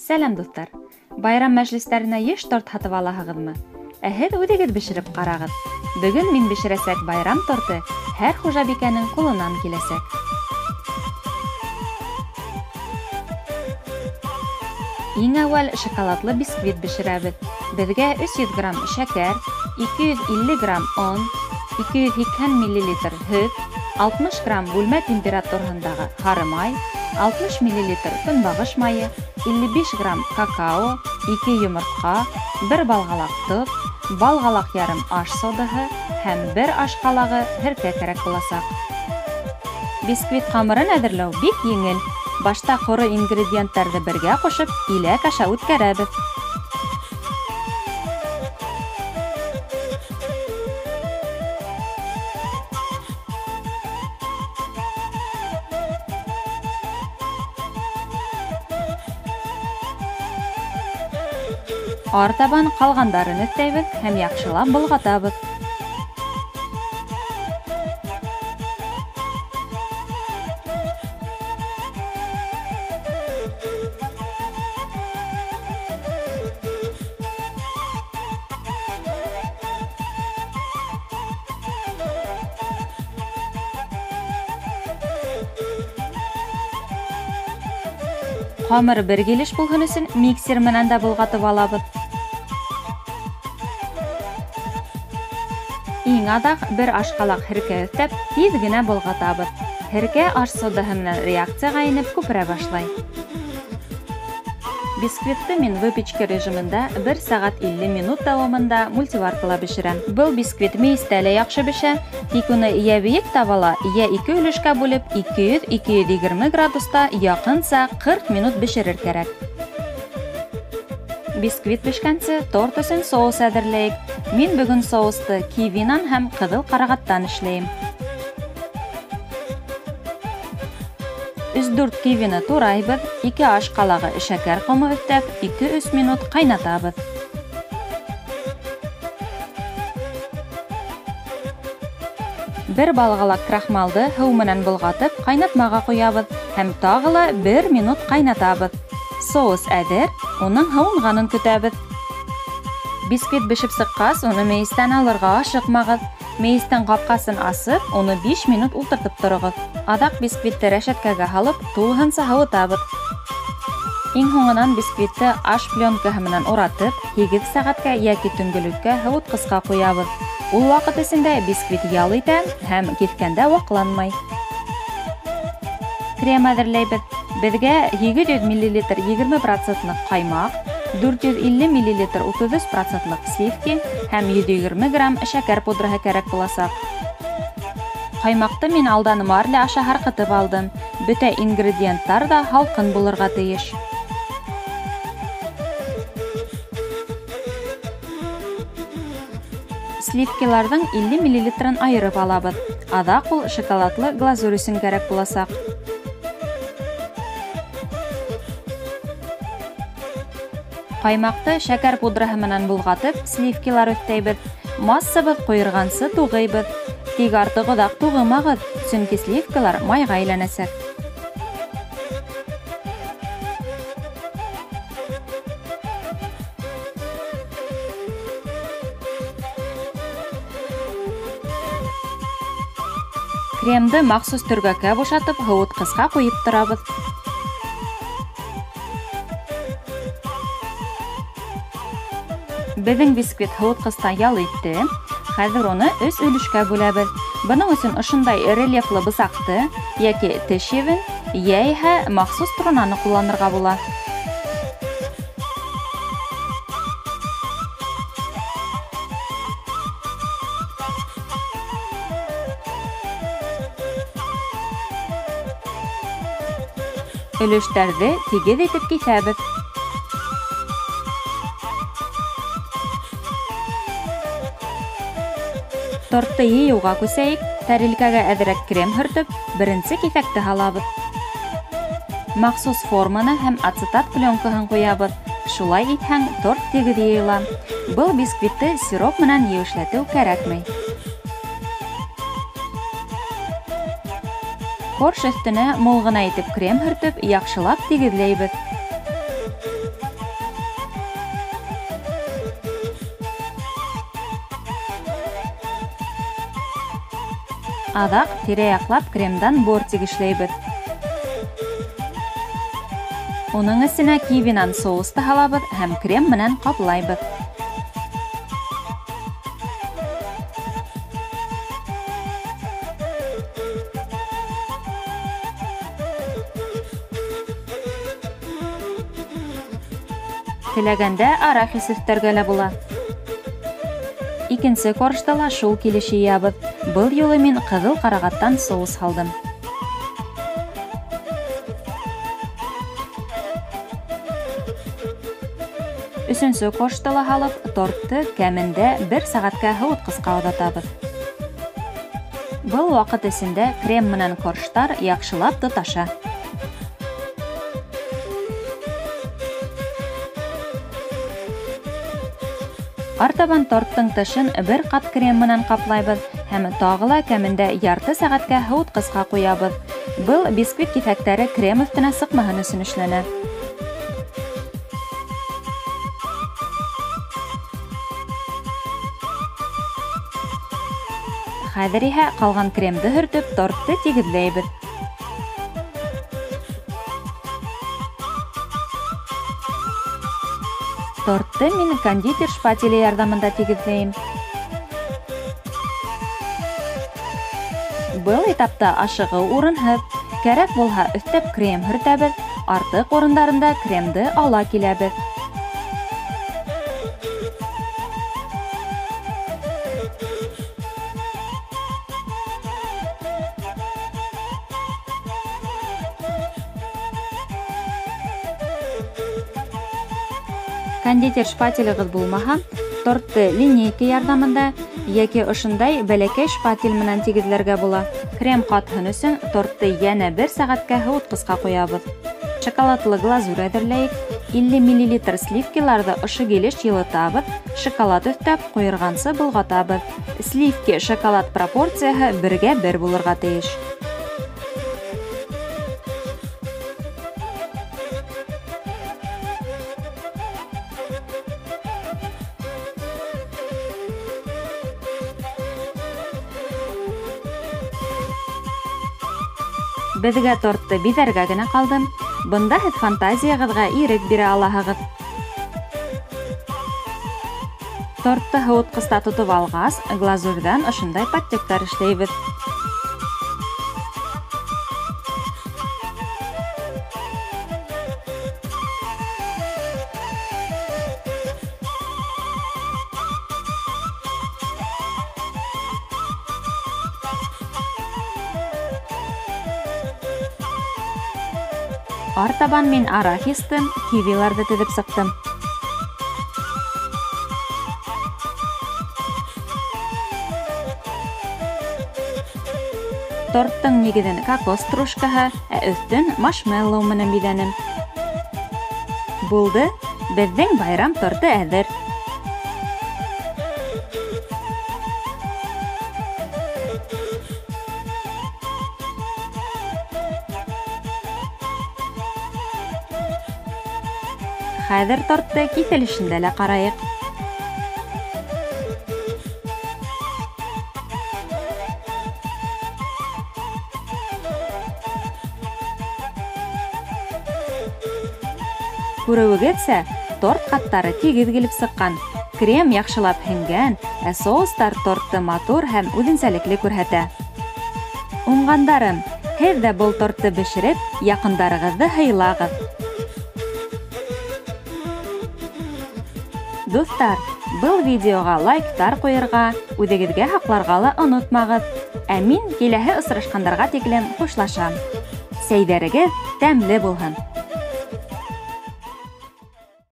Сәлам дуҫтар. Байрам мәжлистәренә еш торт һатып алаһығыҙмы? Ә һеҙ үҙегеҙ бешереп ҡарағыҙ. Бөгөн мин бешерәсәк байрам торты һәр хужабикәнең ҡулынан киләсәк. Иң әүәл шоколадлы бисквит бешерәбеҙ. Беҙгә 300 грамм шәкәр, 250 грамм он, 280 мл һөт, 60 грамм бүлмә температураһындағы һары май, 60 мл көнбағыш майы, 55 грамм какао, 2 йомортҡа, 1 балғалаҡ тоҙ, балғалаҡ ярым аш содаһы һәм 1 аш ҡалағы һеркә кәрәк буласаҡ. Бисквит ҡамырын әҙерләү бик еңел. Башта ҡоро ингредиенттарҙы бергә ҡушып, иләк аша үткәрәбеҙ. Артабан ҡалғандарын өҫтәйбеҙ һәм яҡшылап болғатабыҙ. Ҡамыр бер килеш булһын өсөн миксер менән дә болғатып алабыҙ. Иң аҙаҡ 1 аш ҡалаҡ һеркә өҫтәп, тиҙ генә болғатабыҙ. Һеркә аш содаһы менән реакцияға инеп күперә башлай. Бисквитты мин выпечка режимында 1 сәғәт 50 минут дауамында мультиваркала бешерәм. Был бисквит мейестә лә яҡшы бешә, тик уны йә бейек табала, йә 2 өлөшкә бүлеп 200-220 градуста яҡынса 40 минут бешерер кәрәк. Бисквит бешкәнсе торт өсөн соус әҙерләйек. Мин бөгөн соусты кивинан һәм ҡыҙыл ҡарағаттан эшләйем. 3-4 кивины турайбыҙ, 2 аш ҡалағы шәкәр ҡомо өҫтәп, 2-3 минут ҡайнатабыҙ. Бер балғалаҡ крахмалды һыу менән болғатып, ҡайнатмаға ҡуябыҙ һәм тағы ла 1 минут ҡайнатабыҙ. Соус әҙер, уның һыуынғанын көтәбеҙ. Бисквит бешеп сыҡҡас, уны мейестән алырға ашыҡмағыҙ. Мейестең ҡапҡасын асып, уны 5 минут ултыртып тороғоҙ. Аҙаҡ бисквитте рәшәткәгә һалып, тулыһынса һыуытабыҙ. Иң һуңынан бисквитте аш пленкаһы менән уратып, 8 сәғәткә йәки төнгөлөккә һыуытҡысҡа ҡуябыҙ. Ул ваҡыт эсендә бисквит ял итә һәм киҫкәндә ваҡланмай. Крем әҙерләйбеҙ. Беҙгә 700 мл 20% ҡаймаҡ, 450 мл 33% сливки һәм 120 грамм шәкәр пудраһы кәрәк буласаҡ. Ҡаймаҡты мин алдан марля аша һарҡытып алдым. Бөтә ингредиенттар да һалҡын булырға тейеш. Сливкаларҙың 50 мл айырып алабыҙ. Аҙаҡ ул шоколадлы глазурь өсөн кәрәк буласаҡ. Ҡаймаҡты шәкәр пудраһы менән болғатып, сливкалар өҫтәйбеҙ. Массабыҙ ҡуйырғансы туғайбыҙ. Тик артыҡ оҙаҡ туғымағыҙ, сөнки сливкалар майға әйләнәсәк. Кремды махсус төргәккә бушатып, һыуытҡысҡа ҡуйып торабыҙ. Беҙҙең бисквит һыуытҡыста ял итте. Хәҙер уны 3 өлөшкә бүләбеҙ. Бының өсөн ошондай рельефлы бысаҡты, йәки теш ебен, йәиһә махсус трунаны ҡулланырға була. Өлөштәрҙе тигеҙ итеп киҫәбеҙ. Тортты йыйыуға күсәйек, тәрилкәгә әҙерәк крем һөртөп, беренсе киҫәкте һалабыҙ. Махсус форманы һәм ацетат пленкаһын ҡуябыҙ. Шулай итһәң, торт тигеҙ йыйыла. Был бисквитты сироп менән еүешләтеү кәрәкмәй. Корж өҫтөнә мул ғына итеп крем һөртөп, яҡшылап тигеҙләйбеҙ. Аҙаҡ тирә-яҡлап кремдан бортик эшләйбеҙ. Уның эсенә кивинан соусты һалабыҙ һәм крем менән ҡаплайбыҙ. Теләгәндә арахис өҫтәргә лә була. Икенсе корышта ла шул килеш йыябыҙ. Был юлы мин ҡыҙыл ҡарағаттан соус һалдым. Өсөнсө корышта ла һалып, тортты кәмендә 1 сәғәткә һыуытҡысҡа оҙатабыҙ. Был ваҡыт эсендә крем менән корштар яҡшылап тоташа. Артабан торттың тышын 1 ҡат крем менән ҡаплайбыҙ һәм тағы ла кәмендә ярты сәғәткә һыуытҡысҡа ҡуябыҙ. Был бисквит киҫәктәре крем өҫтөнә сыҡмаһын өсөн эшләнә. Хәҙер иһә ҡалған кремды һөртөп, тортты тигеҙләйбеҙ. Тортты мин кондитер шпателе ярҙамында тигеҙләйем. Был этапта ашығыу урынһыҙ. Кәрәк булһа, өҫтәп крем һөртәбеҙ, артыҡ урындарында кремды ала киләбеҙ. Кондитер шпателегыҙ булмаһа, тортты линейка ярҙамында йәки ошондай бәләкәй шпатель менән тигеҙләргә була. Крем ҡатһын өсөн тортты йәнә 1 сәғәткә һыуытҡысҡа ҡуябыҙ. Шоколадлы глазур әҙерләйек. 50 мл сливкиларҙы ошо килеш йылытабыҙ, шоколад өҫтәп, ҡуйырғансы болғатабыҙ. Сливки шоколад пропорцияһы 1:1 булырға тейеш. Беҙгә тортты биҙәргә генә ҡалды. Бында һеҙ фантазияғыҙға ирек бирә алаһығыҙ. Тортты һыуытҡыста тотоп алғас, глазурҙан ошондай подтектар эшләйбеҙ. Артабан мин арахисты, кивиларҙы теҙеп сыҡтым. Торттың нигеҙен кокос стружкаһы, ә өҫтөн маршмеллоу менән биҙәнем. Булды, беҙҙең байрам торты әҙер. Хәҙер тортты киҫелешендә лә ҡарайыҡ. Күреүегеҙсә, торт ҡаттары тигеҙ килеп сыҡҡан. Крем яҡшылап һеңгән, ә соустар тортты матур һәм үҙенсәлекле күрһәтә. Уңғандарым, һеҙ ҙә был тортты бешереп, яҡындарығыҙҙы һыйлағыҙ. Дуҫтар, был видеоға лайктар ҡуйырға, үҙегеҙгә һаҡларға ла онотмағыҙ. Ә мин киләһе осрашҡандарға тиклем хушлашам. Сәйҙәрегеҙ тәмле булһын.